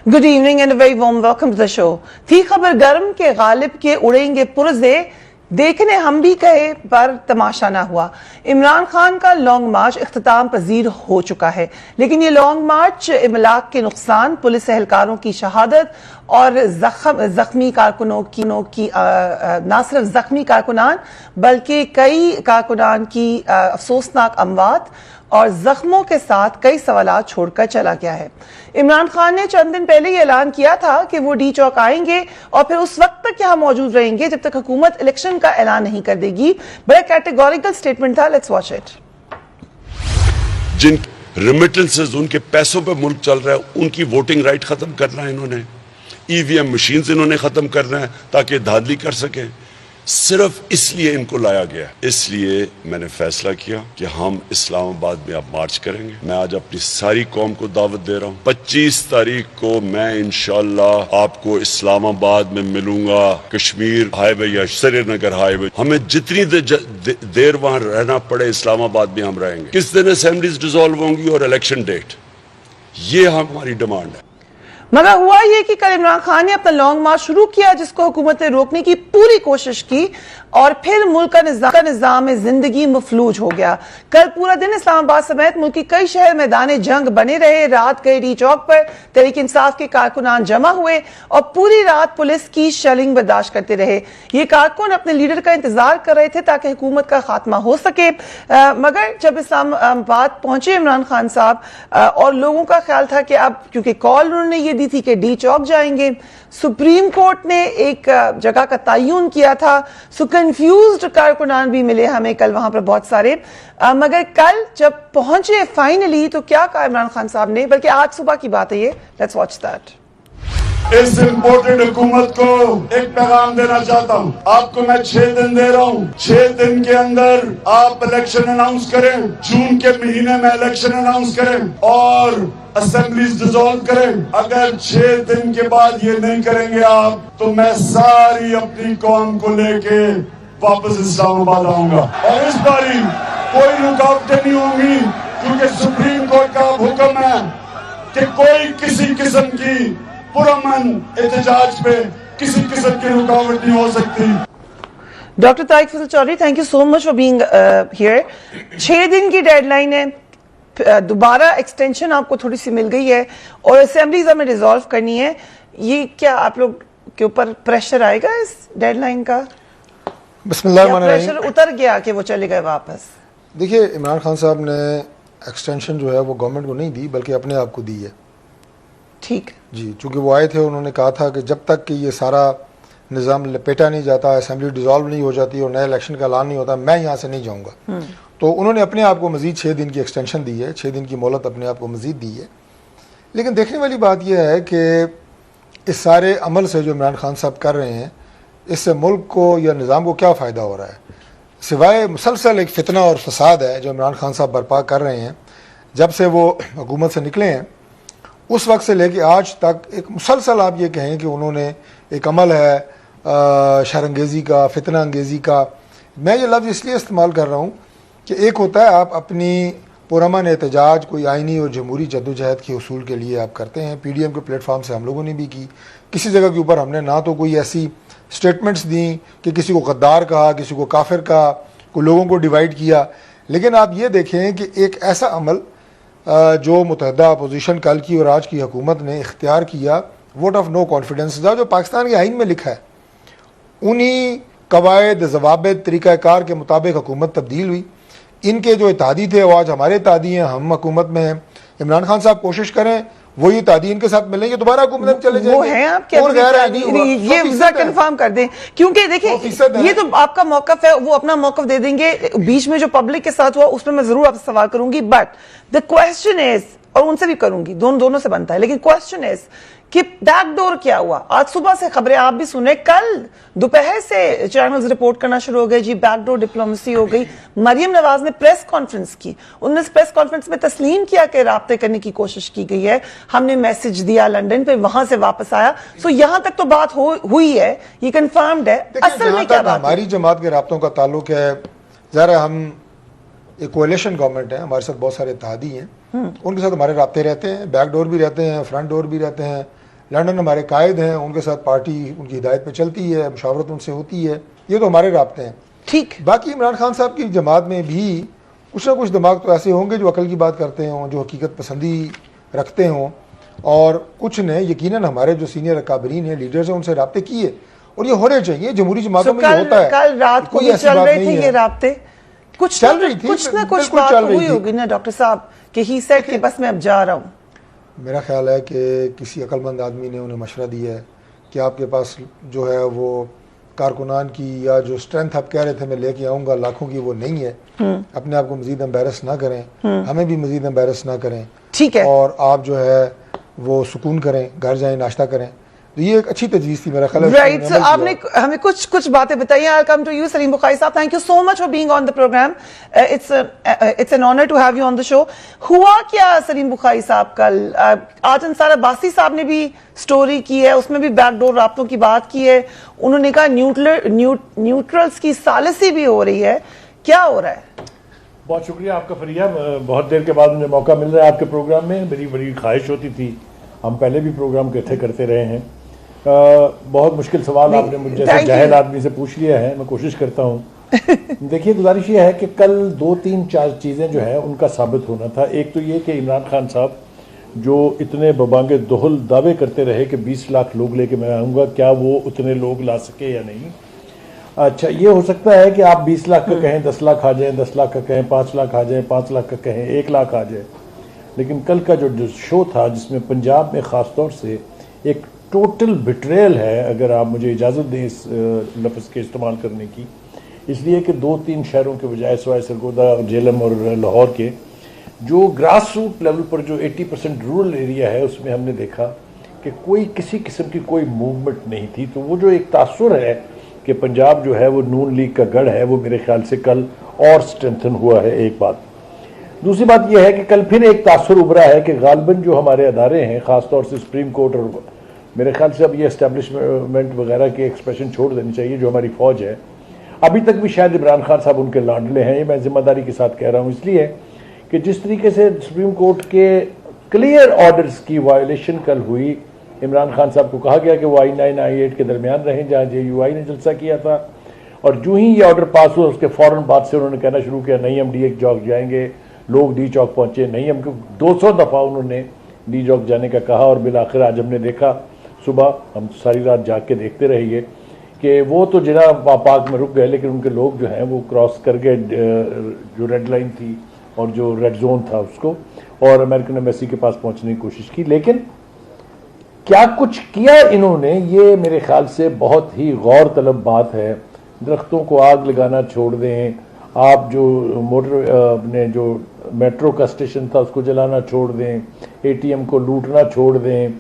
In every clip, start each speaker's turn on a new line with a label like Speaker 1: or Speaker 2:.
Speaker 1: Good evening and very warm welcome to the show. थी खबर गर्म के गालिब के उड़ेंगे पुरजे, देखने हम भी कहे पर तमाशा ना हुआ। इमरान खान का लॉन्ग मार्च इख्तिताम पजीर हो चुका है, लेकिन ये लॉन्ग मार्च इमलाक के नुकसान, पुलिस एहलकारों की शहादत और जख्मी कारकुनों की न सिर्फ जख्मी कारकुनान बल्कि कई कारकुनान की अफसोसनाक अमवात और जख्मों के साथ कई सवालात छोड़कर चला गया है। इमरान खान ने चंद दिन पहले ही ऐलान किया था कि वो डी चौक आएंगे और फिर उस वक्त तक यहाँ मौजूद रहेंगे जब तक हुकूमत इलेक्शन का ऐलान नहीं कर देगी। बड़ा कैटेगोरिकल स्टेटमेंट था, लेट्स वॉच इट।
Speaker 2: जिन रेमिटेंसेस, उनके पैसों पे मुल्क चल रहा है, उनकी वोटिंग राइट खत्म करना है इन्होंने। ईवीएम मशीन्स इन्होंने खत्म करना है ताकि धांधली कर सके। सिर्फ इसलिए इनको लाया गया। इसलिए मैंने फैसला किया कि हम इस्लामाबाद में अब मार्च करेंगे। मैं आज अपनी सारी कौम को दावत दे रहा हूँ। 25 तारीख को मैं इंशाअल्लाह आपको इस्लामाबाद में मिलूंगा। कश्मीर हाईवे या श्रीनगर हाईवे, हमें जितनी देर वहां रहना पड़े इस्लामाबाद में हम रहेंगे। किस दिन असेंबलीज डिसॉल्व होंगी और इलेक्शन डेट, ये हमारी डिमांड है।
Speaker 1: मगर हुआ ये कि कल इमरान खान ने अपना लॉन्ग मार्च शुरू किया, जिसको हुकूमत ने रोकने की पूरी कोशिश की और फिर मुल्क का निजाम जिंदगी मफलूज हो गया। कल पूरा दिन इस्लामाबाद समेत मुल्क के कई शहर मैदान जंग बने रहे। रात गए डी चौक पर तहरीक इंसाफ के कारकुनान जमा हुए और पूरी रात पुलिस की शेलिंग बर्दाश्त करते रहे। ये कारकुन अपने लीडर का इंतजार कर रहे थे ताकि हुकूमत का खात्मा हो सके। मगर जब इस्लामाबाद पहुंचे इमरान खान साहब और लोगों का ख्याल था कि अब क्योंकि कॉल उन्होंने ये दी थी कि डी चौक जाएंगे, सुप्रीम कोर्ट ने एक जगह का तयन किया था, सो कंफ्यूज्ड कारकुनान भी मिले हमें कल वहां पर बहुत सारे। मगर कल जब पहुंचे फाइनली तो क्या कहा इमरान खान साहब ने, बल्कि आज सुबह की बात है ये, लेट्स वॉच दैट।
Speaker 3: इस इम्पोर्टेड हुकूमत को एक पैगाम देना चाहता हूँ। आपको मैं 6 दिन दे रहा हूँ। 6 दिन के अंदर आप इलेक्शन अनाउंस करें। जून के महीने में इलेक्शन अनाउंस करें और असेंबलीज डिसॉल्व करें। अगर 6 दिन के बाद ये नहीं करेंगे आप, तो मैं सारी अपनी कौम को लेके वापस इस्लामाबाद आऊंगा और इस बारी कोई रुकावटें नहीं होंगी, क्योंकि सुप्रीम कोर्ट का हुक्म है कि कोई किसी किस्म की पुरअमन एहतजाज पे किसी किस्म की रुकावट नहीं हो सकती।
Speaker 1: Doctor Tariq Fazal Chaudhry, thank you so much for being here. 6 दिन की डेडलाइन है, दोबारा एक्सटेंशन आपको थोड़ी सी मिल गई है और असेंबलीज हमें रिजॉल्व करनी है। ये क्या आप लोग के ऊपर प्रेशर आएगा इस डेडलाइन का? प्रेशर उतर गया कि वो चले गए वापस?
Speaker 4: देखिए, इमरान खान साहब ने एक्सटेंशन जो है वो गवर्नमेंट को नहीं दी बल्कि अपने आप को दी है।
Speaker 1: ठीक
Speaker 4: जी, चूंकि वो आए थे, उन्होंने कहा था कि जब तक कि ये सारा निज़ाम लपेटा नहीं जाता, असेंबली डिसॉल्व नहीं हो जाती और नया इलेक्शन का ऐलान नहीं होता, मैं यहाँ से नहीं जाऊँगा। तो उन्होंने अपने आप को मज़ीद 6 दिन की एक्सटेंशन दी है, 6 दिन की मोहलत अपने आप को मज़ीद दी है। लेकिन देखने वाली बात यह है कि इस सारे अमल से जो इमरान खान साहब कर रहे हैं, इससे मुल्क को या निज़ाम को क्या फ़ायदा हो रहा है, सिवाय मुसलसल एक फितना और फसाद है जो इमरान खान साहब बर्पा कर रहे हैं। जब से वो हुकूमत से निकले हैं उस वक्त से लेके आज तक एक मुसलसल आप ये कहें कि उन्होंने एक अमल है शरंगेज़ी का, फितना अंगेज़ी का। मैं ये लफ्ज़ इसलिए इस्तेमाल कर रहा हूँ कि एक होता है आप अपनी पुरअमन एहतजाज कोई आइनी और जमहूरी जद्दोजहद के उसूल के लिए आप करते हैं। PDM के प्लेटफॉर्म से हम लोगों ने भी की। किसी जगह के ऊपर हमने ना तो कोई ऐसी स्टेटमेंट्स दी कि किसी को गद्दार कहा, किसी को काफिर कहा, कोई लोगों को डिवाइड किया। लेकिन आप ये देखें कि एक ऐसा अमल जो मुतहदा अपोजिशन कल की और आज की हुकूमत ने इख्तियार किया, वोट ऑफ नो कॉन्फिडेंस, जो पाकिस्तान के आइन में लिखा है, उन्हीं कवायद जवाबित तरीक़ाकार के मुताबिक हुकूमत तब्दील हुई। इनके जो इत्तेहादी थे वो आज हमारे इत्तेहादी हैं, हम हुकूमत में हैं। इमरान खान साहब कोशिश करें वही इत्तेहादी इनके साथ मिलेंगे, दोबारा हुकूमत में चले जाएंगे।
Speaker 1: वो हैं आपके और ये कंफर्म कर दें, क्योंकि देखिए ये तो आपका मौकफ है, वो अपना मौकफ दे देंगे। बीच में जो पब्लिक के साथ हुआ उसमें मैं जरूर आपसे सवाल करूंगी, बट द क्वेश्चन इज, और उनसे भी करूंगी, दोनों से बनता है, लेकिन क्वेश्चन इज कि बैकडोर क्या हुआ? आज सुबह से खबरें आप भी सुने, कल दोपहर से चैनल्स रिपोर्ट करना शुरू हो गए, जी बैकडोर डिप्लोमेसी हो गई। मरियम नवाज ने प्रेस कॉन्फ्रेंस की, उन्होंने प्रेस कॉन्फ्रेंस में तस्लीम किया कि राब्ते करने की कोशिश की गई है, हमने मैसेज दिया लंदन पे, वहां से वापस आया। सो यहां तक तो बात हुई है, ये कंफर्म्ड है। असल में क्या बात?
Speaker 4: हमारी जमात के राब्तों का ताल्लुक है, जरा हम एक कोएलिशन गवर्नमेंट है, हमारे साथ बहुत सारे इत्तेहादी हैं, उनके साथ हमारे राब्ते रहते हैं, बैक डोर भी रहते हैं, फ्रंट डोर भी रहते हैं, लंदन हमारे कायद हैं, उनके साथ पार्टी उनकी हिदायत पे चलती है, मुशावरत उनसे होती है, ये तो हमारे राब्ते हैं।
Speaker 1: ठीक।
Speaker 4: बाकी इमरान खान साहब की जमात में भी कुछ ना कुछ दिमाग तो ऐसे होंगे जो अकल की बात करते हों, जो हकीकत पसंदी रखते हों, और कुछ ने यकीनन हमारे जो सीनियर अकाबरीन हैं, लीडर्स हैं, उनसे राब्ते किए, और ये होने चाहिए। जमहूरी जमातों में ये होता है।
Speaker 1: कल रात को
Speaker 4: कोई
Speaker 1: भी
Speaker 4: ऐसी
Speaker 1: चल
Speaker 4: बात
Speaker 1: रहे
Speaker 4: नहीं
Speaker 1: थे
Speaker 4: है।
Speaker 1: ये राब्ते, कुछ
Speaker 4: चल रही थी,
Speaker 1: कुछ ना कुछ
Speaker 4: बिल्कुल
Speaker 1: बात
Speaker 4: चल रही
Speaker 1: हुई
Speaker 4: थी।
Speaker 1: होगी ना डॉक्टर साहब कि ही सेड कि बस मैं अब जा रहा हूँ।
Speaker 4: मेरा ख्याल है कि किसी अक्लमंद आदमी ने उन्हें मशवरा दिया है कि आपके पास जो है वो कारकुनान की या जो स्ट्रेंथ आप कह रहे थे मैं लेके आऊँगा लाखों की, वो नहीं है। अपने आप को मजीद एम्बेरस ना करें, हमें भी मजीद एम्बेरस ना करें,
Speaker 1: ठीक है।
Speaker 4: और आप जो है वो सुकून करें, घर जाएं, नाश्ता करें। तो ये एक अच्छी तजवीज़ थी मेरा ख्याल है।
Speaker 1: राइट, सो आपने हमें कुछ बातें बताई। I come to you Salim Bukhari sahab, thank you so much for being on the programme. It's an honour to have you on the show. हुआ क्या सलीम बुखारी साहब कल? आज अंसार अब्बासी साहब ने भी स्टोरी की है, उसमें भी बैकडोर राब्तों की बात की है। उन्होंने कहा न्यूट्रल्स की सालिसी भी हो रही है। क्या हो रहा है?
Speaker 5: बहुत शुक्रिया आपका फरिया। बहुत देर के बाद मुझे मौका मिल रहा है आपके प्रोग्राम में। मेरी बड़ी ख्वाहिश होती थी, हम पहले भी प्रोग्राम इकट्ठे करते रहे हैं। बहुत मुश्किल सवाल आपने मुझे जैसे जाहिल आदमी से पूछ लिया है, मैं कोशिश करता हूँ। देखिए, गुजारिश ये है कि कल 2, 3, 4 चीज़ें जो है उनका साबित होना था। एक तो ये कि इमरान खान साहब जो इतने बबांगे दोहल दावे करते रहे कि 20 लाख लोग लेके मैं आऊँगा, क्या वो उतने लोग ला सके या नहीं। अच्छा, ये हो सकता है कि आप 20 लाख का कहें, 10 लाख आ जाए, 10 लाख का कहें, 5 लाख आ जाए, 5 लाख का कहें, 1 लाख आ जाए। लेकिन कल का जो शो था, जिसमें पंजाब में ख़ास तौर से एक टोटल बिट्रेयल है, अगर आप मुझे इजाज़त दें इस लफ्ज़ के इस्तेमाल करने की, इसलिए कि 2-3 शहरों के बजाय सवाए सरगोदा, जेलम और लाहौर के जो ग्रास रूट लेवल पर जो 80% रूरल एरिया है, उसमें हमने देखा कि कोई किसी किस्म की कोई मूवमेंट नहीं थी। तो वो जो एक तासुर है कि पंजाब जो है वो नून लीग का गढ़ है, वो मेरे ख्याल से कल और स्ट्रेंथन हुआ है। एक बात। दूसरी बात यह है कि कल फिर एक तासुर उभरा है कि गालिबन जो हमारे अदारे हैं, ख़ासतौर से सुप्रीम कोर्ट, और मेरे ख्याल से अब ये एस्टेब्लिशमेंट वगैरह की एक्सप्रेशन छोड़ देनी चाहिए, जो हमारी फ़ौज है, अभी तक भी शायद इमरान खान साहब उनके लाडले हैं। ये मैं जिम्मेदारी के साथ कह रहा हूँ, इसलिए कि जिस तरीके से सुप्रीम कोर्ट के क्लियर ऑर्डर्स की वायलेशन कल हुई, इमरान खान साहब को कहा गया कि वो I9 I8 के दरमियान रहें जहाँ JUI ने जलसा किया था, और जो ही ये ऑर्डर पास हुआ उसके फ़ौरन बाद से उन्होंने कहना शुरू किया नहीं हम D चौक जाएंगे। लोग D चौक पहुँचे नहीं, हमको 200 दफ़ा उन्होंने D चौक जाने का कहा, और बिल आखिर आज हमने देखा सुबह, हम सारी रात जाग के देखते रहिए कि वो तो जिना पार्क में रुक गए, लेकिन उनके लोग जो हैं वो क्रॉस कर गए जो रेड लाइन थी और जो रेड जोन था उसको, और अमेरिकन एम्बेसी के पास पहुंचने की कोशिश की। लेकिन क्या कुछ किया इन्होंने, ये मेरे ख्याल से बहुत ही गौर तलब बात है। दरख्तों को आग लगाना छोड़ दें, आप जो मोटर अपने जो मेट्रो का स्टेशन था उसको जलाना छोड़ दें, ATM को लूटना छोड़ दें,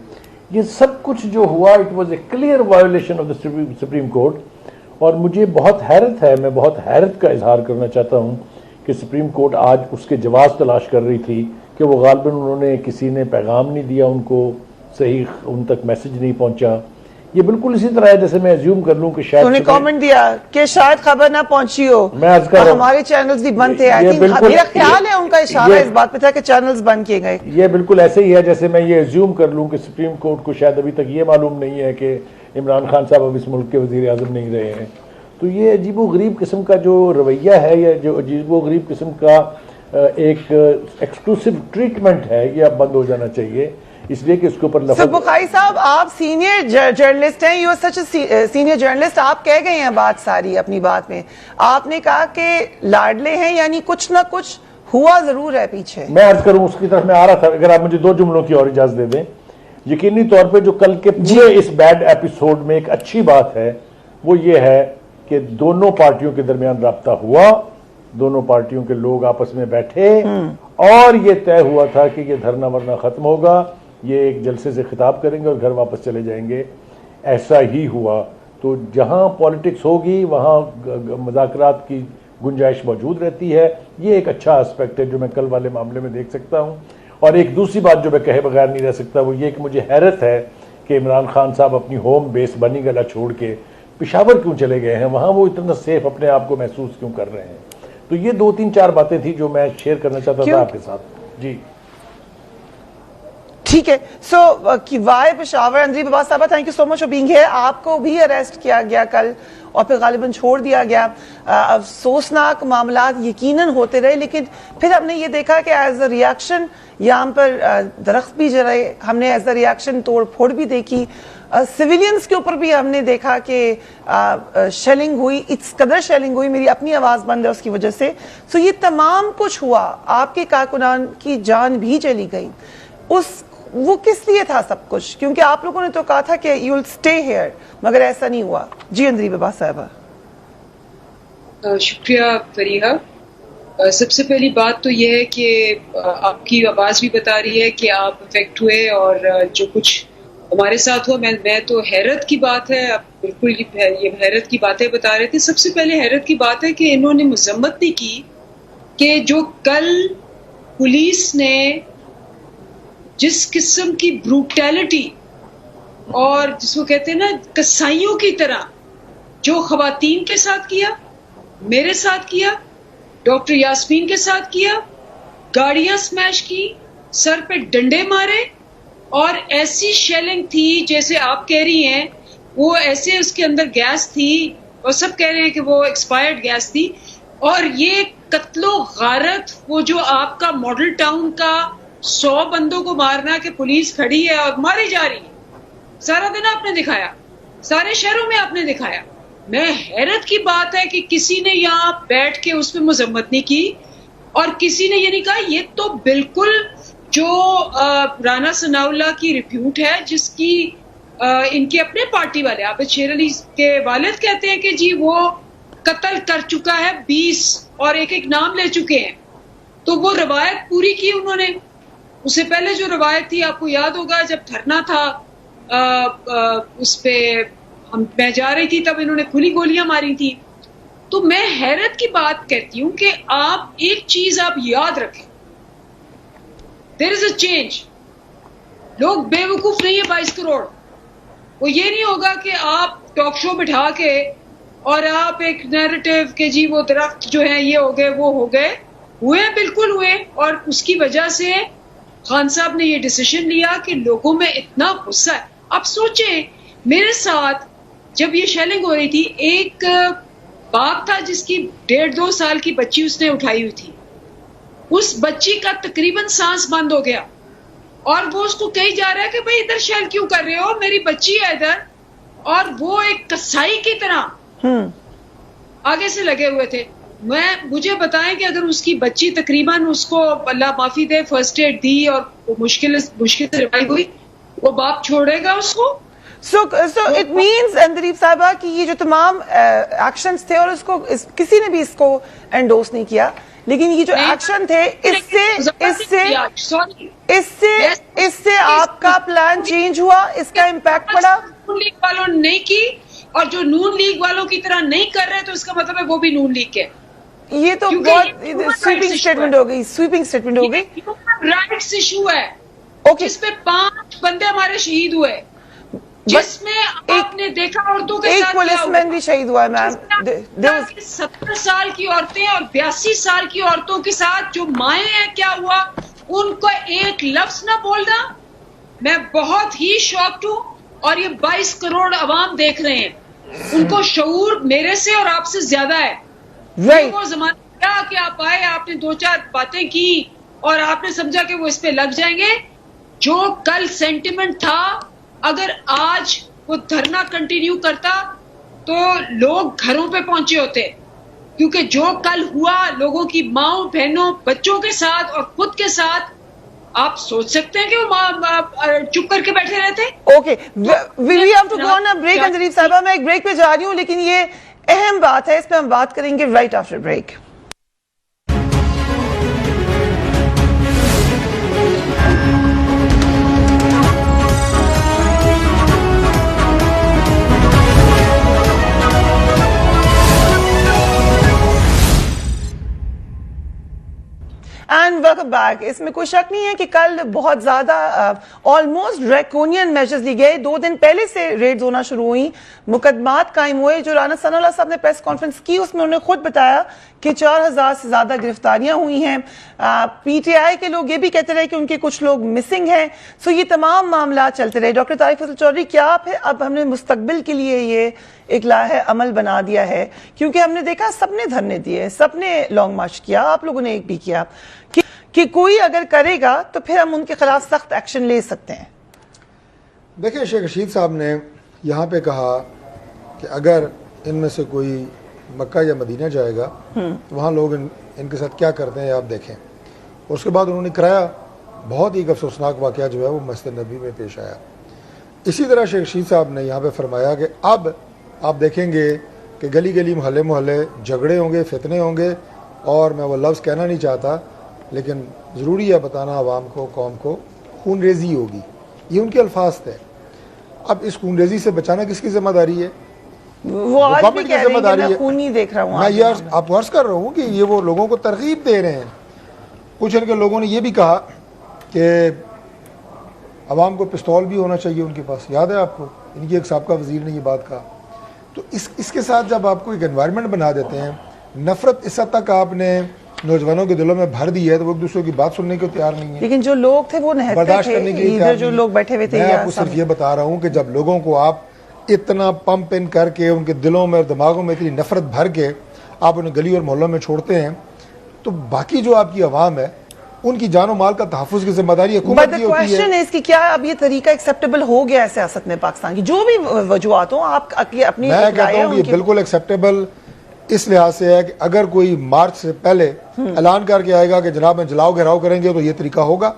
Speaker 5: ये सब कुछ जो हुआ it was a clear violation of the supreme court. और मुझे बहुत हैरत है, मैं बहुत हैरत का इजहार करना चाहता हूँ कि सुप्रीम कोर्ट आज उसके जवाब तलाश कर रही थी कि वो गालिबन उन्होंने किसी ने पैगाम नहीं दिया, उनको सही उन तक मैसेज नहीं पहुंचा। ये बिल्कुल इसी तरह है जैसे मैं एज्यूम कर लूं कि शायद
Speaker 1: उन्हें कमेंट दिया कि शायद खबर ना पहुंची हो,
Speaker 5: मैं अर्ज कर रहा हूं,
Speaker 1: हमारे चैनल्स भी बंद थे। आई थिंक मेरा ख्याल है उनका इशारा इस बात पे था कि चैनल्स बंद किए गए।
Speaker 5: ये बिल्कुल ऐसे ही है जैसे मैं ये एज्यूम कर लूं कि सुप्रीम कोर्ट को शायद अभी तक ये मालूम नहीं है कि इमरान खान साहब अब इस मुल्क के वजीर आजम नहीं रहे हैं। तो ये अजीबो गरीब किस्म का जो रवैया है, या जो अजीबो गरीब किस्म का एक एक्सक्लूसिव ट्रीटमेंट है, ये अब बंद हो जाना चाहिए, इसलिए कि इसके ऊपर
Speaker 1: बुखारी साहब आप सीनियर जर्नलिस्ट हैं, you are such a senior journalist, आप कह गए हैं बात सारी अपनी बात में। आपने कहा कि लाडले हैं, यानी कुछ ना कुछ हुआ जरूर है पीछे।
Speaker 5: मैं अर्ज करूं उसकी तरफ मैं आ रहा था, अगर आप मुझे 2 जुमलों की और इजाजत दे दें। यकीनी तौर पे जो कल के पूरे इस बैड एपिसोड में एक अच्छी बात है वो ये है कि दोनों पार्टियों के दरमियान राब्ता हुआ, दोनों पार्टियों के लोग आपस में बैठे और ये तय हुआ था कि ये धरना वरना खत्म होगा, ये एक जलसे से खिताब करेंगे और घर वापस चले जाएंगे। ऐसा ही हुआ। तो जहां पॉलिटिक्स होगी वहां मुज़ाकरात की गुंजाइश मौजूद रहती है। ये एक अच्छा एस्पेक्ट है जो मैं कल वाले मामले में देख सकता हूं। और एक दूसरी बात जो मैं कहे बगैर नहीं रह सकता वो ये कि मुझे हैरत है कि इमरान खान साहब अपनी होम बेस बनी गला छोड़ के पेशावर क्यों चले गए हैं, वहां वो इतना सेफ अपने आप को महसूस क्यों कर रहे हैं। तो ये 2-3-4 बातें थी जो मैं शेयर करना चाहता था आपके साथ। जी
Speaker 1: ठीक है, सो किवाए पेशावर अंदरीब अब्बास साहबा, thank you so much for being here. आपको भी अरेस्ट किया गया कल और फिर गालिबन छोड़ दिया गया। अफसोसनाक मामला यकीनन होते रहे, लेकिन फिर हमने ये देखा कि एज अ रिएक्शन यहाँ पर दरख्त भी जलाए, हमने एज अ रिएक्शन तोड़ फोड़ भी देखी, सिविलियंस के ऊपर भी हमने देखा कि शेलिंग हुई, इस कदर शेलिंग हुई, मेरी अपनी आवाज बंद है उसकी वजह से। सो ये तमाम कुछ हुआ, आपके कारकुनान की जान भी चली गई, वो किस लिए था सब कुछ? क्योंकि आप लोगों ने तो कहा था कि यू विल स्टे हियर, मगर ऐसा नहीं हुआ। जी अंदरीब अब्बास साहबा।
Speaker 6: शुक्रिया फरीहा। सबसे पहली बात तो यह है कि आपकी आवाज भी बता रही है कि आप अफेक्ट हुए, और जो कुछ हमारे साथ हुआ, मैं तो हैरत की बात है, आप बिल्कुल ये हैरत की बातें बता रहे थे। सबसे पहले हैरत की बात है कि इन्होंने मजम्मत नहीं की कि जो कल पुलिस ने जिस किस्म की ब्रूटैलिटी और जिसको कहते हैं ना कसाईयों की तरह जो खवातीन के साथ किया, मेरे साथ किया, डॉक्टर यास्मीन के साथ किया, गाड़ियां स्मैश की, सर पे डंडे मारे, और ऐसी शेलिंग थी जैसे आप कह रही हैं वो ऐसे उसके अंदर गैस थी, और सब कह रहे हैं कि वो एक्सपायर्ड गैस थी। और ये कत्लो गारत, वो जो आपका मॉडल टाउन का 100 बंदों को मारना कि पुलिस खड़ी है और मारी जा रही है, सारा दिन आपने दिखाया, सारे शहरों में आपने दिखाया। मैं हैरत की बात है कि किसी ने यहाँ बैठ के उसमें मजम्मत नहीं की, और किसी ने ये नहीं कहा ये तो बिल्कुल जो राना सनाउल्लाह की रिप्यूट है, जिसकी इनके अपने पार्टी वाले आबिद शेर अली के वालिद कहते हैं कि जी वो कत्ल कर चुका है 20 और एक नाम ले चुके हैं। तो वो रवायत पूरी की उन्होंने। उससे पहले जो रवायत थी, आपको याद होगा जब धरना था उस पे मैं जा रही थी, तब इन्होंने खुली गोलियां मारी थी। तो मैं हैरत की बात कहती हूं कि आप एक चीज आप याद रखें, देयर इज अ चेंज। लोग बेवकूफ नहीं है 22 करोड़। वो ये नहीं होगा कि आप टॉक शो बिठा के और आप एक नैरेटिव के जी वो दरख्त जो है ये हो गए वो हो गए, हुए बिल्कुल हुए। और उसकी वजह से खान साहब ने ये डिसीजन लिया कि लोगों में इतना गुस्सा है। आप सोचें मेरे साथ जब ये शेलिंग हो रही थी, एक बाप था जिसकी 1.5-2 साल की बच्ची उसने उठाई हुई थी। उस बच्ची का तकरीबन सांस बंद हो गया, और वो उसको कही जा रहा है कि भाई इधर शेल क्यों कर रहे हो, मेरी बच्ची है इधर। और वो एक कसाई की तरह आगे से लगे हुए थे। मुझे बताएं कि अगर उसकी बच्ची तकरीबन उसको अल्लाह माफी दे फर्स्ट एड दी और वो मुश्किल से रिवाइव हुई, वो बाप छोड़ेगा उसको?
Speaker 1: So it means अंदरीब साहबा कि ये जो तमाम एक्शंस थे, और इसको किसी ने भी इसको एंडोर्स नहीं किया, लेकिन ये जो एक्शन थे इससे आपका प्लान चेंज हुआ, इसका इम्पैक्ट पड़ा।
Speaker 6: नून लीग वालों ने नहीं की, और जो नून लीग वालों की तरह नहीं कर रहे तो इसका मतलब है वो भी नून लीग के।
Speaker 1: ये तो बहुत स्वीपिंग स्टेटमेंट हो गई, स्वीपिंग स्टेटमेंट हो गई।
Speaker 6: ह्यूमन राइट्स इशू है, जिसपे 5 बंदे हमारे शहीद हुए, जिसमें आपने देखा औरतों के साथ
Speaker 1: एक पुलिसमैन भी शहीद हुआ है मैम।
Speaker 6: 70 साल की औरतें और 82 साल की औरतों के साथ जो माएं हैं, क्या हुआ? उनको एक लफ्ज ना बोलना। मैं बहुत ही शॉक्ड हूं, और ये 22 करोड़ अवाम देख रहे हैं, उनको शऊर मेरे से और आपसे ज्यादा है। वो जमाना क्या कि आप आए, आपने 2-4 बातें की और आपने समझा कि वो इस पे लग जाएंगे। जो कल सेंटिमेंट था, अगर आज वो धरना कंटिन्यू करता तो लोग घरों पे पहुंचे होते, क्योंकि जो कल हुआ लोगों की माओ बहनों बच्चों के साथ और खुद के साथ, आप सोच सकते हैं कि वो चुप करके बैठे रहते।
Speaker 1: Okay, we have to go on a break. Andaleeb sahiba, मैं एक ब्रेक पे जा रही हूं, लेकिन ये अहम बात है, इस पे हम बात करेंगे right after break. And welcome back, इसमें कोई शक नहीं है कि कल बहुत ज्यादा ऑलमोस्ट ड्रैकोनियन मेजर्स लिए गए। 2 दिन पहले से रेड्स होना शुरू हुई, मुकदमात कायम हुए। जो राना सनाउल्लाह साहब ने प्रेस कॉन्फ्रेंस की उसमें उन्होंने खुद बताया कि 4000 से ज्यादा गिरफ्तारियां हुई हैं। पीटीआई के लोग ये भी कहते रहे कि उनके कुछ लोग मिसिंग हैं। सो ये तमाम मामला चलते रहे। डॉक्टर तारिक फजल चौधरी, क्या आप है अब हमने मुस्तकबिल के लिए ये एक लाहे अमल बना दिया है? क्योंकि हमने देखा सबने धरने दिए, सबने लॉन्ग मार्च किया, आप लोगों ने एक भी किया कि कोई अगर करेगा तो फिर हम उनके खिलाफ सख्त एक्शन ले सकते हैं।
Speaker 4: देखिए, शेख रशीद साहब ने यहाँ पे कहा कि अगर इनमें से कोई मक्का या मदीना जाएगा तो वहाँ लोग इनके साथ क्या करते हैं आप देखें। और उसके बाद उन्होंने कराया बहुत ही एक अफसोसनाक वाक़या जो है वो मस्जिद नबी में पेश आया। इसी तरह शेख रशीद साहब ने यहाँ पे फरमाया कि अब आप देखेंगे कि गली गली मोहल्ले मोहल्ले झगड़े होंगे, फितने होंगे, और मैं वो लफ्ज़ कहना नहीं चाहता लेकिन ज़रूरी है बताना आवाम को, कौम को, खून रेजी होगी। ये उनके अल्फाज थे। अब इस खून रेजी से बचाना किसकी जिम्मेदारी है?
Speaker 1: वो आज भी कह रहे हैं कि मैं खून नहीं देख रहा हूँ।
Speaker 4: मैं ये आपको अर्ज कर रहा हूँ कि ये वो लोगों को तरगीब दे रहे हैं। कुछ इनके लोगों ने ये भी कहा कि अवाम को पिस्तौल भी होना चाहिए उनके पास। याद है आपको, इनकी एक साबका वजीर ने ये बात कहा। तो इसके साथ जब आपको एक एनवायरनमेंट बना देते हैं, नफरत इस हद तक आपने नौजवानों के दिलों में भर दी है तो वो एक दूसरे की बात सुनने को तैयार नहीं है।
Speaker 1: लेकिन जो लोग थे वो
Speaker 4: बर्दाश्त करने के लिए
Speaker 1: इधर जो लोग बैठे हुए थे।
Speaker 4: मैं आपको सिर्फ ये बता रहा हूँ कि जब लोगों को आप इतना पंप इन करके उनके दिलों में और दिमागों में इतनी नफरत भर के आप उन्हें गली और मोहल्लों में छोड़ते हैं तो बाकी जो आपकी आवाम है उनकी जानो माल का तहफ़्फ़ुज़ की जिम्मेदारी हुकूमत की होती है।
Speaker 1: इसकी क्या अब ये तरीका एक्सेप्टेबल हो गया है सियासत में पाकिस्तान की? जो भी वजूहात हो आप अपनी,
Speaker 4: मैं कहता हूँ ये बिल्कुल एक्सेप्टेबल इस लिहाज से है कि अगर कोई मार्च से पहले ऐलान करके आएगा कि जनाब में जलाओ घेराव करेंगे तो ये तरीका होगा।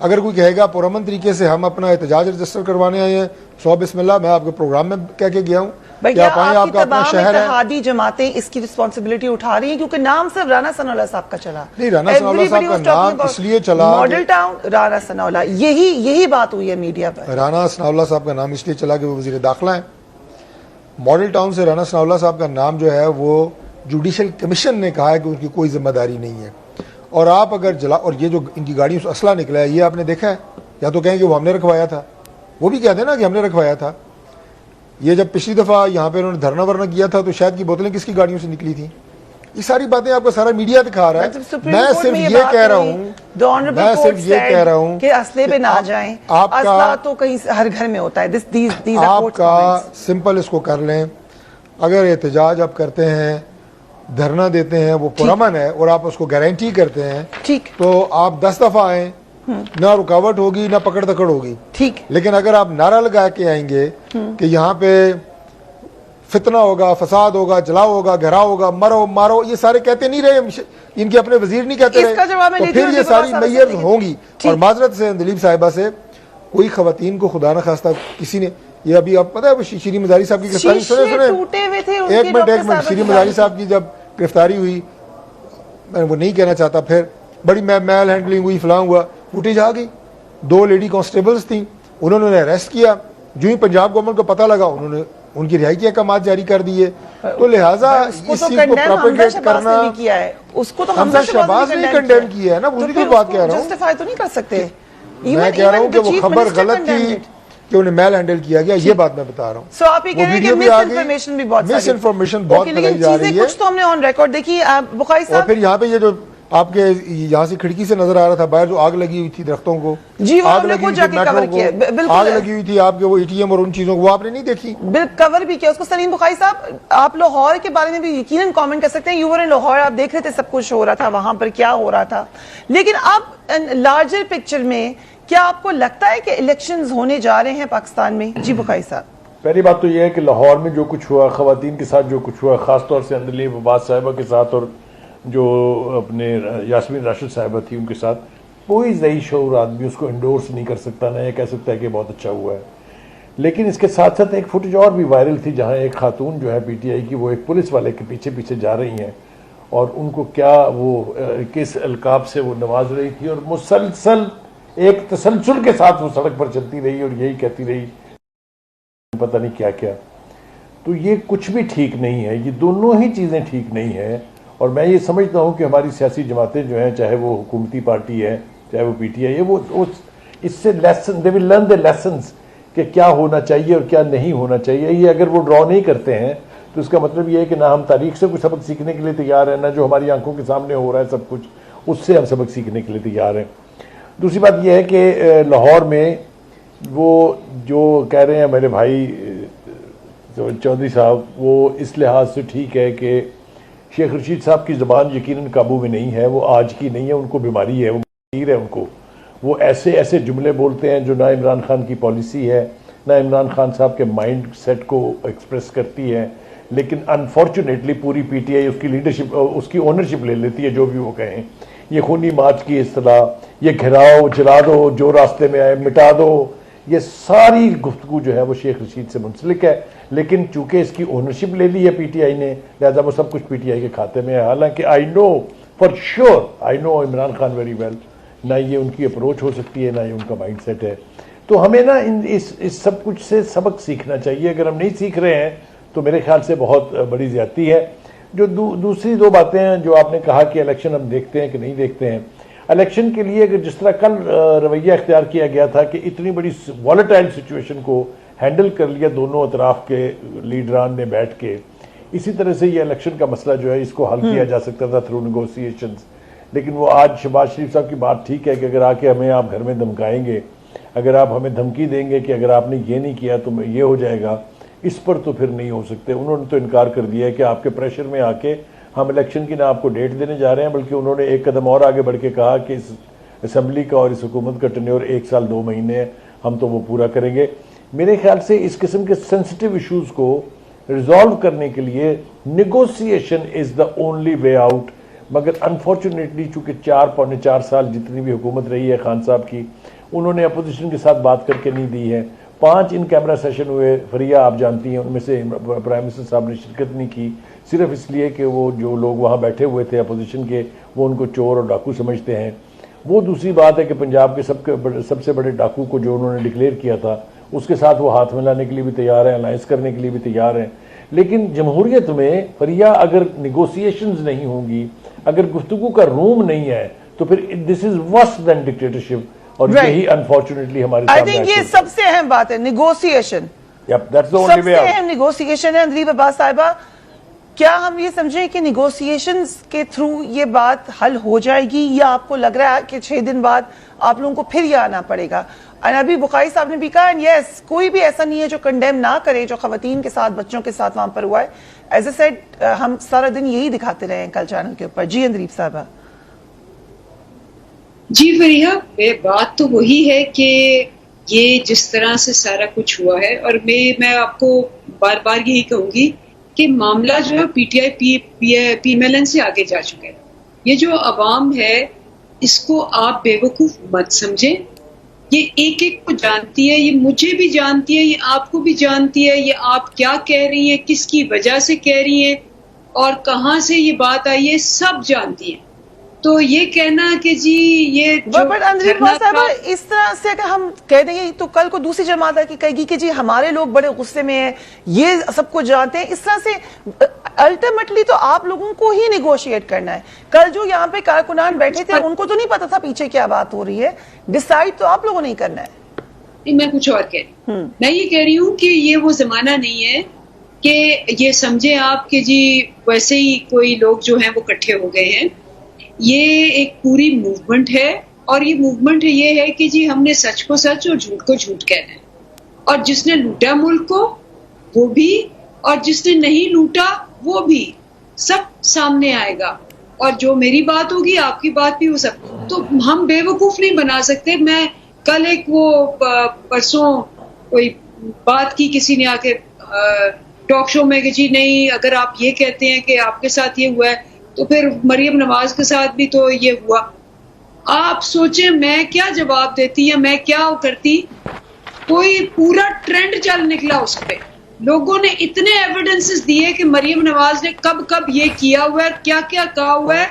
Speaker 4: अगर कोई कहेगा पुरअमन तरीके से हम अपना एहतजाज रजिस्टर करवाने आए हैं, सौ बिस्मिल्लाह, मैं आपके प्रोग्राम में कह के गया हूँ कि आप आए, आपका अपना शहर है।
Speaker 1: इत्तेहादी जमातें इसकी रिस्पॉन्सिबिलिटी उठा रही हैं क्योंकि नाम सिर्फ राना सनाउल्लाह साहब का चला।
Speaker 4: नहीं, राना सनाउल्लाह साहब का नाम इसलिए चला,
Speaker 1: मॉडल टाउन राना सनाउल्लाह, यही बात हुई है मीडिया पर।
Speaker 4: राना सनाउल्लाह साहब का नाम इसलिए चला कि वो वजीर दाखिला है। मॉडल टाउन से राना सनाउल्लाह साहब का नाम जो है वो जुडिशल कमीशन ने कहा है कि उनकी कोई जिम्मेदारी नहीं है। और आप अगर जला, और ये जो इनकी गाड़ियों से असला निकला है ये आपने देखा है, या तो कहें कि वो हमने रखवाया था, वो भी कहते हैं ना कि हमने रखवाया था। ये जब पिछली दफ़ा यहाँ पे उन्होंने धरना वरना किया था तो शायद की बोतलें किसकी गाड़ियों से निकली थी। ये सारी बातें आपको सारा मीडिया दिखा रहा है। मैं सिर्फ ये कह रहा हूँ
Speaker 1: कि असले पे ना जाएं। असला तो कहीं हर घर में होता है।
Speaker 4: आपका सिंपल इसको कर लें, अगर एहतजाज आप करते हैं, धरना देते हैं, वो पुरअमन है और आप उसको गारंटी करते हैं,
Speaker 1: ठीक,
Speaker 4: तो आप 10 दफा आए, ना रुकावट होगी ना पकड़ दकड़ होगी,
Speaker 1: ठीक।
Speaker 4: लेकिन अगर आप नारा लगा के आएंगे कि यहाँ पे फितना होगा, फसाद होगा, जलाओ होगा, घेराव होगा, मरो मारो, ये सारे कहते नहीं रहे, इनके अपने वजीर नहीं कहते रहे, तो फिर ये सारी मैयर्स होंगी। और माजरत से दिलीप साहिबा से कोई खवातीन को खुदा न खास्ता किसी ने, ये अभी आप पता है शीरी मजारी साहब की गिरफ्तारी, सुने एक मिनट, शीरी मजारी साहब की जब गिरफ्तारी हुई, मैं वो नहीं कहना चाहता, फिर बड़ी मैल हैंडलिंग हुई, फलां हुआ, फुटेज आ गई, 2 लेडी कांस्टेबल्स थी, उन्होंने अरेस्ट किया। जो ही पंजाब गवर्नमेंट को पता लगा उन्होंने उनकी रिहाई के अहकाम जारी कर दिए। तो लिहाजा इस चीज को प्रोपेगेट करना,
Speaker 1: उसको तो
Speaker 4: हमजा शहबाज ने कंडेम किया है ना, उनकी बात कह रहा हूँ,
Speaker 1: जस्टिफाई तो नहीं कर सकते।
Speaker 4: मैं कह रहा हूँ कि वो खबर गलत थी कि उन्हें मेल हैंडल किया गया, ये बात मैं बता रहा हूँ।
Speaker 1: सो आप ये कह रहे हैं कि मिस इन्फॉर्मेशन बहुत
Speaker 4: फैलाई जा रही है।
Speaker 1: कुछ तो हमने ऑन रिकॉर्ड देखी बुखारी साहब।
Speaker 4: और फिर यहाँ पे ये जो आपके यहाँ से खिड़की से नजर आ रहा था बाहर जो आग लगी हुई थी दरख्तों को,
Speaker 1: जी आग लगी हुई थी,
Speaker 4: आग लगी हुई थी आपके वो एटीएम और उन चीजों को, वो आपने नहीं देखी,
Speaker 1: कवर भी किया उसको। सलीम बुखारी साहब, आप लाहौर के बारे में भी यकीनन कमेंट कर सकते हैं। यू वर इन लाहौर, आप देख रहे थे सब कुछ हो रहा था वहां पर, क्या हो रहा था। लेकिन अब लार्जर पिक्चर में क्या आपको लगता है कि इलेक्शंस होने जा रहे हैं पाकिस्तान में? जी बुखारी साहब,
Speaker 5: पहली बात तो यह है कि लाहौर में जो कुछ हुआ, खवातीन के साथ जो कुछ हुआ, खासतौर से अंदरली वबाद साहिबा के साथ और जो अपने यास्मीन राशिद साहिबा थी उनके साथ, कोई ज़ई शऊर आदमी उसको इंडोर्स नहीं कर सकता, ना ये कह सकता है कि बहुत अच्छा हुआ है। लेकिन इसके साथ साथ एक फुटेज और भी वायरल थी जहां एक खातून जो है पीटीआई की, वो एक पुलिस वाले के पीछे पीछे जा रही हैं और उनको क्या वो किस अलकाब से वो नवाज रही थी और मुसलसल एक तसलसल के साथ वो सड़क पर चलती रही और यही कहती रही पता नहीं क्या क्या। तो ये कुछ भी ठीक नहीं है, ये दोनों ही चीज़ें ठीक नहीं है। और मैं ये समझता हूँ कि हमारी सियासी जमातें जो हैं, चाहे वो हुकूमती पार्टी है, चाहे वो PTI है, वो इससे lesson, they will learn the lessons कि क्या होना चाहिए और क्या नहीं होना चाहिए। ये अगर वो ड्रॉ नहीं करते हैं तो इसका मतलब ये है कि ना हम तारीख से कुछ सबक सीखने के लिए तैयार हैं, ना जो हमारी आंखों के सामने हो रहा है सब कुछ उससे हम सबक सीखने के लिए तैयार हैं। दूसरी बात यह है कि लाहौर में वो जो कह रहे हैं मेरे भाई चौधरी साहब, वो इस लिहाज से ठीक है कि शेख रशीद साहब की ज़बान यकीनन काबू में नहीं है, वो आज की नहीं है, उनको बीमारी है, वो है उनको, वो ऐसे ऐसे जुमले बोलते हैं जो ना इमरान खान की पॉलिसी है, ना इमरान खान साहब के माइंड सेट को एक्सप्रेस करती है। लेकिन अनफॉर्चुनेटली पूरी PTI उसकी लीडरशिप, उसकी ओनरशिप ले लेती है, जो भी वो कहें। ये खूनी मार्च की इस्तलाह, ये घिराओ, जला दो, जो रास्ते में आए मिटा दो, ये सारी गुफ्तगू जो है वो शेख रशीद से मुंसलिक है। लेकिन चूंकि इसकी ओनरशिप ले ली है PTI ने, लिहाजा वो सब कुछ PTI के खाते में है। हालांकि I know for sure, I know Imran Khan very well, ना ये उनकी अप्रोच हो सकती है, ना ये उनका माइंड सेट है। तो हमें ना इस सब कुछ से सबक सीखना चाहिए। अगर हम नहीं सीख रहे हैं तो मेरे ख्याल से बहुत बड़ी ज्यादती है। जो दूसरी दो बातें हैं जो आपने कहा कि इलेक्शन हम देखते हैं कि नहीं देखते हैं, इलेक्शन के लिए अगर जिस तरह कल रवैया इख्तियार किया गया था कि इतनी बड़ी वॉलेटाइल सिचुएशन को हैंडल कर लिया दोनों अतराफ के लीडरान ने बैठ के, इसी तरह से ये इलेक्शन का मसला जो है इसको हल किया जा सकता था थ्रू नेगोशिएशंस। लेकिन वो आज शहबाज शरीफ साहब की बात ठीक है कि अगर आके हमें आप घर में धमकाएंगे, अगर आप हमें धमकी देंगे कि अगर आपने ये नहीं किया तो ये हो जाएगा, इस पर तो फिर नहीं हो सकते। उन्होंने तो इनकार कर दिया है कि आपके प्रेशर में आके हम इलेक्शन की ना आपको डेट देने जा रहे हैं, बल्कि उन्होंने एक कदम और आगे बढ़ के कहा कि इस असम्बली का और इस हुकूमत का टेन्योर 1 साल 2 महीने है, हम तो वो पूरा करेंगे। मेरे ख्याल से इस किस्म के सेंसिटिव इशूज़ को रिजॉल्व करने के लिए negotiation is the only way out. मगर अनफॉर्चुनेटली चूंकि 4-4.5 साल जितनी भी हुकूमत रही है खान साहब की, उन्होंने अपोजिशन के साथ बात करके नहीं दी है। 5 इन कैमरा सेशन हुए, फरिया आप जानती हैं, उनमें से प्राइम मिनिस्टर साहब ने शिरकत नहीं की, सिर्फ इसलिए कि वो जो लोग वहाँ बैठे हुए थे अपोजिशन के, वो उनको चोर और डाकू समझते हैं। वो दूसरी बात है कि पंजाब के सबसे बड़े डाकू को जो उन्होंने डिक्लेयर किया था, उसके साथ वो हाथ मिलाने के लिए भी तैयार हैं, अलायंस करने के लिए भी तैयार हैं। लेकिन जमहूरियत में फरिया अगर निगोसिएशंस नहीं होंगी, अगर गुफ्तगू का रूम नहीं है, तो फिर this is worse than dictatorship. और यही अनफॉर्चुनेटली हमारे
Speaker 1: आई थिंक ये सबसे अहम बात है, निगोसिएशन। सबसे अहम निगोसिएशन है। अंदरीब अब्बास साहिबा, क्या हम ये समझें कि निगोसिएशंस के थ्रू ये बात हल हो जाएगी, या आपको लग रहा है कि 6 दिन बाद आप लोगों को फिर ये आना पड़ेगा? और अभी बुखारी साहब ने भी कहा, यस, कोई भी ऐसा नहीं है जो कंडेम ना करे जो खवातीन के साथ, बच्चों के साथ वहां पर हुआ है। एज ए सेड, हम सारा दिन यही दिखाते रहे हैं कल चैनल के ऊपर। जी अंदरीब साहबा।
Speaker 6: जी फरिया, बात तो वही है कि ये जिस तरह से सारा कुछ हुआ है, और मैं आपको बार बार यही कहूंगी कि मामला जो है PTI PMLN से आगे जा चुका है। ये जो अवाम है इसको आप बेवकूफ मत समझें। ये एक एक को जानती है, ये मुझे भी जानती है, ये आपको भी जानती है, ये आप क्या कह रही हैं, किसकी वजह से कह रही हैं और कहां से ये बात आई है, सब जानती है। तो ये कहना कि जी ये
Speaker 1: बट अंदरीब साहब, इस तरह से अगर हम कह देंगे तो कल को दूसरी जमात की कहेगी कि जी हमारे लोग बड़े गुस्से में हैं, ये सबको जानते हैं। इस तरह से अल्टीमेटली तो आप लोगों को ही निगोशिएट करना है। कल जो यहाँ पे कारकुनान बैठे थे उनको तो नहीं पता था पीछे क्या बात हो रही है, डिसाइड तो आप लोगों ने ही करना है।
Speaker 6: मैं कुछ और कह रही हूँ, मैं ये कह रही हूँ कि ये वो जमाना नहीं है कि ये समझे आप कि जी वैसे ही कोई लोग जो हैं वो इकट्ठे हो गए हैं। ये एक पूरी मूवमेंट है, और ये मूवमेंट ये है कि जी हमने सच को सच और झूठ को झूठ कहना है। और जिसने लूटा मुल्क को वो भी, और जिसने नहीं लूटा वो भी, सब सामने आएगा। और जो मेरी बात होगी आपकी बात भी हो सकती, तो हम बेवकूफ नहीं बना सकते। मैं कल एक वो परसों कोई बात की किसी ने आके टॉक शो में कि जी नहीं, अगर आप ये कहते हैं कि आपके साथ ये हुआ है तो फिर मरियम नवाज के साथ भी तो ये हुआ। आप सोचें मैं क्या जवाब देती या मैं क्या करती। कोई पूरा ट्रेंड चल निकला उस पे, लोगों ने इतने एविडेंसेस दिए कि मरियम नवाज ने कब कब ये किया हुआ है, क्या क्या कहा हुआ है,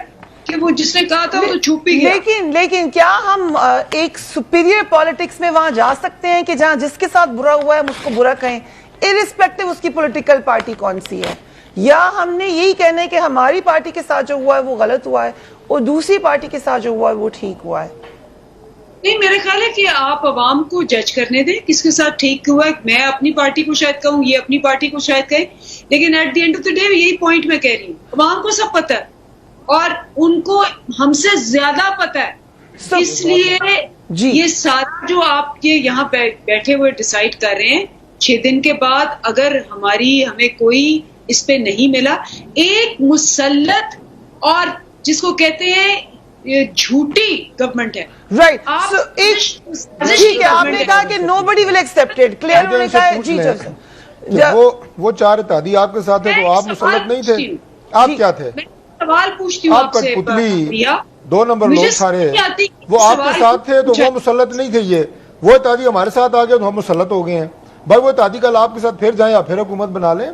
Speaker 6: कि वो जिसने कहा था वो तो छुप ही गया।
Speaker 1: लेकिन क्या हम एक सुपीरियर पॉलिटिक्स में वहां जा सकते हैं कि जहां जिसके साथ बुरा हुआ है हम उसको बुरा कहें, इरिस्पेक्टिव उसकी पॉलिटिकल पार्टी कौन सी है? या हमने यही कहना है कि हमारी पार्टी के साथ जो हुआ है वो गलत हुआ है और दूसरी पार्टी के साथ जो हुआ है वो ठीक हुआ है?
Speaker 6: नहीं, मेरा ख्याल है कि आप अवाम को जज करने दें किसके साथ ठीक हुआ है। मैं अपनी पार्टी को शायद कहूँ, ये अपनी पार्टी को शायद कहे, लेकिन at the end of the day यही पॉइंट मैं कह रही हूँ, अवाम को सब पता है और उनको हमसे ज्यादा पता है। इसलिए ये सारा जो आप ये यहाँ बैठे हुए डिसाइड कर रहे हैं, 6 दिन के बाद अगर हमें कोई इस पे नहीं मिला, एक मुसल्लत और जिसको कहते हैं ये झूठी गवर्नमेंट है,
Speaker 1: राइट। सो ठीक है, आपने कहा कि nobody will accept it, clear उन्होंने कहा है। जी
Speaker 4: वो 4 इत्तेहादी आपके साथ है तो आप मुसल्लत नहीं थे, आप क्या थे?
Speaker 6: सवाल पूछती हूँ
Speaker 4: आप
Speaker 6: आपसे,
Speaker 4: कठपुतली 2 नंबर लोग सारे वो आपके साथ थे तो वो मुसल्लत नहीं थे। ये वो इत्तेहादी हमारे साथ आ गए तो हम मुसल्लत हो गए हैं भाई। वो इत्तेहादी कल आपके साथ फिर जाएं या फिर हुकूमत बना लें,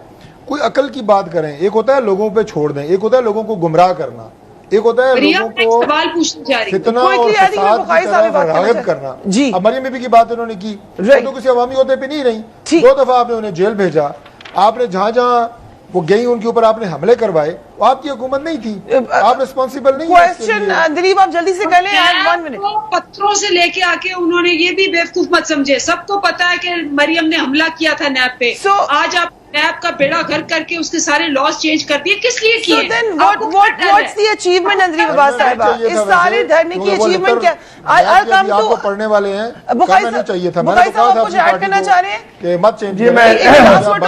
Speaker 4: कोई अकल की बात करें। एक होता है लोगों पे छोड़ दें, एक होता है लोगों को गुमराह करना, एक होता है लोगों को
Speaker 6: सवाल पूछने जा रही
Speaker 4: फितना और फसाद की तरफ राग़िब करना।
Speaker 1: जी,
Speaker 4: अब मरियम बीबी की बात उन्होंने की, तो किसी अवामी ओहदे पे नहीं रही, 2 दफा आपने उन्हें जेल भेजा, आपने जहां जहां वो गई उनके ऊपर आपने हमले करवाए, वो आपकी हुकूमत नहीं थी, आप रिस्पॉन्सिबल नहीं।
Speaker 1: क्वेश्चन दिलीप आप जल्दी से कर लें, 1 मिनट।
Speaker 6: पत्थरों से लेके आके उन्होंने ये भी बेवकूफ मत समझे, सबको पता है कि मरियम ने हमला किया था नैब पे। आज आप नैब का बेड़ा गर्क करके उसके सारे लॉज चेंज कर दिए, किस लिए किए?
Speaker 1: व्हाट्स द अचीवमेंट अंदरी बाबा साहिबा? इस सारे धरने की अचीवमेंट क्या? आई कम टू
Speaker 4: आपको पढ़ने वाले हैं,
Speaker 1: बुखारी
Speaker 4: नहीं चाहिए था।
Speaker 1: मैंने कहा था कुछ ऐड करना चाह रहे हैं
Speaker 4: कि मत चेंज।
Speaker 5: जी मैं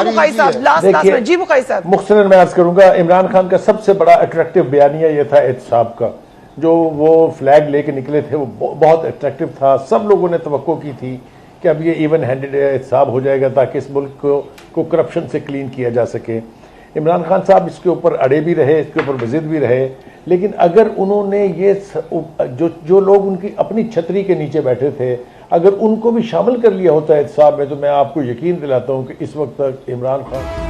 Speaker 1: बुखारी साहब लास्ट में। जी बुखारी साहब
Speaker 5: मुख्तसरन मैं अर्ज करूंगा, इमरान खान का सबसे बड़ा अट्रैक्टिव बयानिया ये था एहतसाब का, जो वो फ्लैग लेके निकले थे वो बहुत अट्रैक्टिव था। सब लोगों ने तवक्को की थी कि अब ये इवन हैंडेड एहतसाब हो जाएगा ताकि इस मुल्क को करप्शन से क्लीन किया जा सके। इमरान खान साहब इसके ऊपर अड़े भी रहे, इसके ऊपर वजिद भी रहे, लेकिन अगर उन्होंने ये जो लोग उनकी अपनी छतरी के नीचे बैठे थे अगर उनको भी शामिल कर लिया होता एहतसाब में, तो मैं आपको यकीन दिलाता हूँ कि इस वक्त तक इमरान खान